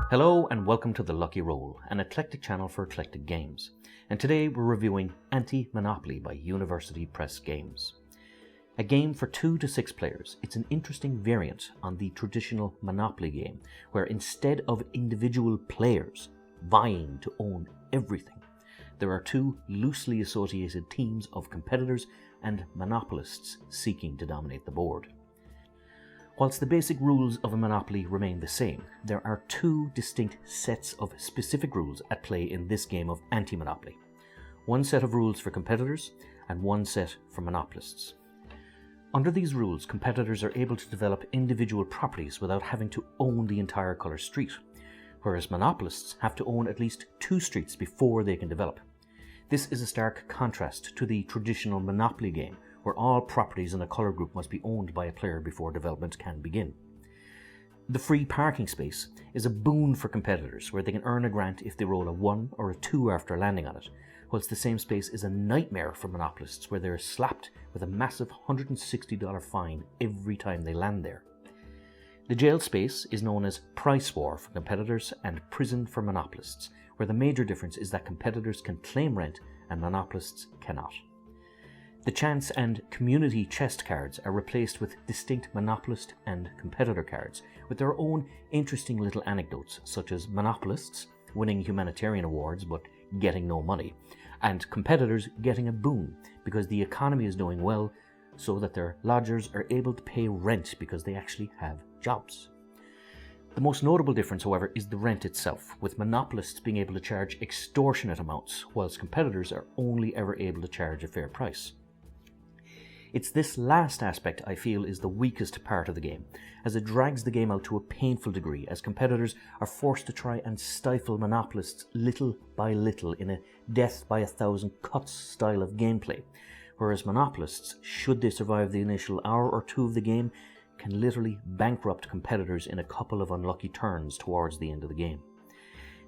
Hello and welcome to The Lucky Roll, an eclectic channel for eclectic games. And today we're reviewing Anti-Monopoly by University Press Games. A game for 2 to 6 players, it's an interesting variant on the traditional Monopoly game, where instead of individual players vying to own everything, there are 2 loosely associated teams of competitors and monopolists seeking to dominate the board. Whilst the basic rules of a Monopoly remain the same, there are 2 distinct sets of specific rules at play in this game of anti-Monopoly. One set of rules for competitors and one set for monopolists. Under these rules, competitors are able to develop individual properties without having to own the entire colour street, whereas monopolists have to own at least 2 streets before they can develop. This is a stark contrast to the traditional Monopoly game, where all properties in a colour group must be owned by a player before development can begin. The free parking space is a boon for competitors, where they can earn a grant if they roll a 1 or a 2 after landing on it, whilst the same space is a nightmare for monopolists, where they are slapped with a massive $160 fine every time they land there. The jail space is known as Price War for competitors and Prison for monopolists, where the major difference is that competitors can claim rent and monopolists cannot. The chance and community chest cards are replaced with distinct monopolist and competitor cards, with their own interesting little anecdotes, such as monopolists winning humanitarian awards but getting no money, and competitors getting a boon because the economy is doing well, so that their lodgers are able to pay rent because they actually have jobs. The most notable difference, however, is the rent itself, with monopolists being able to charge extortionate amounts, whilst competitors are only ever able to charge a fair price. It's this last aspect I feel is the weakest part of the game, as it drags the game out to a painful degree, as competitors are forced to try and stifle monopolists little by little in a death by 1,000 cuts style of gameplay, whereas monopolists, should they survive the initial hour or 2 of the game, can literally bankrupt competitors in a couple of unlucky turns towards the end of the game.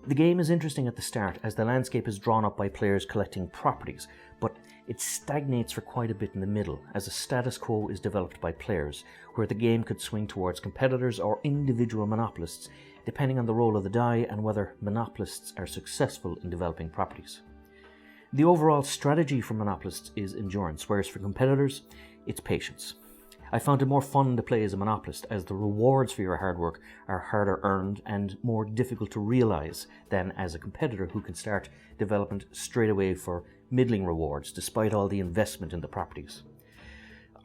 The game is interesting at the start, as the landscape is drawn up by players collecting properties, but it stagnates for quite a bit in the middle, as a status quo is developed by players, where the game could swing towards competitors or individual monopolists, depending on the roll of the die and whether monopolists are successful in developing properties. The overall strategy for monopolists is endurance, whereas for competitors, it's patience. I found it more fun to play as a monopolist, as the rewards for your hard work are harder earned and more difficult to realise than as a competitor who can start development straight away for middling rewards despite all the investment in the properties.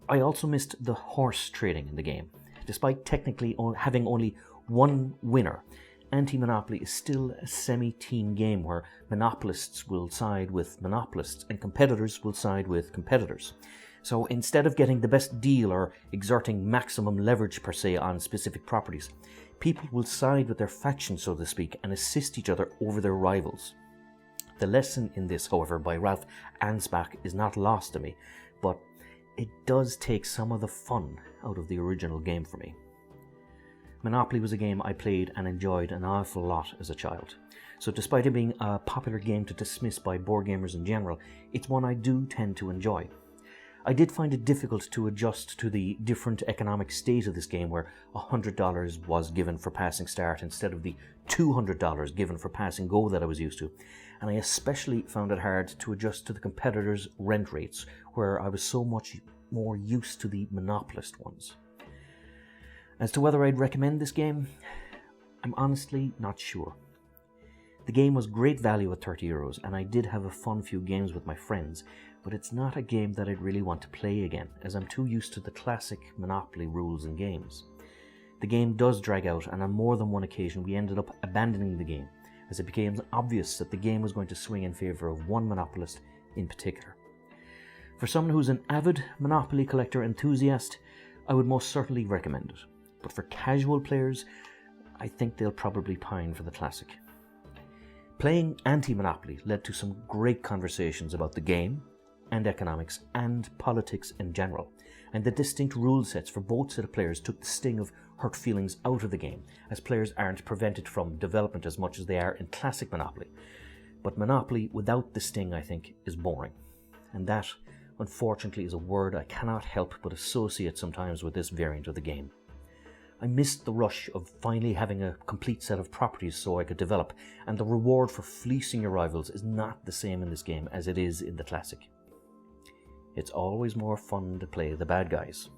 I also missed the horse trading in the game. Despite technically having only one winner, Anti-Monopoly is still a semi-team game where monopolists will side with monopolists and competitors will side with competitors. So instead of getting the best deal or exerting maximum leverage per se on specific properties, people will side with their faction, so to speak, and assist each other over their rivals. The lesson in this, however, by Ralph Ansbach is not lost to me, but it does take some of the fun out of the original game for me. Monopoly was a game I played and enjoyed an awful lot as a child, so despite it being a popular game to dismiss by board gamers in general, it's one I do tend to enjoy. I did find it difficult to adjust to the different economic state of this game, where $100 was given for passing start instead of the $200 given for passing go that I was used to, and I especially found it hard to adjust to the competitors' rent rates, where I was so much more used to the monopolist ones. As to whether I'd recommend this game, I'm honestly not sure. The game was great value at €30, and I did have a fun few games with my friends, but it's not a game that I'd really want to play again, as I'm too used to the classic Monopoly rules and games. The game does drag out, and on more than one occasion we ended up abandoning the game, as it became obvious that the game was going to swing in favour of one monopolist in particular. For someone who's an avid Monopoly collector enthusiast, I would most certainly recommend it, but for casual players, I think they'll probably pine for the classic. Playing Anti-Monopoly led to some great conversations about the game, and economics, and politics in general, and the distinct rule sets for both set of players took the sting of hurt feelings out of the game, as players aren't prevented from development as much as they are in classic Monopoly. But Monopoly without the sting, I think, is boring, and that, unfortunately, is a word I cannot help but associate sometimes with this variant of the game. I missed the rush of finally having a complete set of properties so I could develop, and the reward for fleecing your rivals is not the same in this game as it is in the classic. It's always more fun to play the bad guys.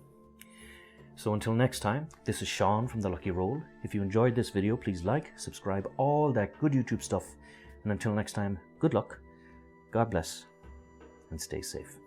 So until next time, this is Sean from The Lucky Roll. If you enjoyed this video, please like, subscribe, all that good YouTube stuff. And until next time, good luck, God bless, and stay safe.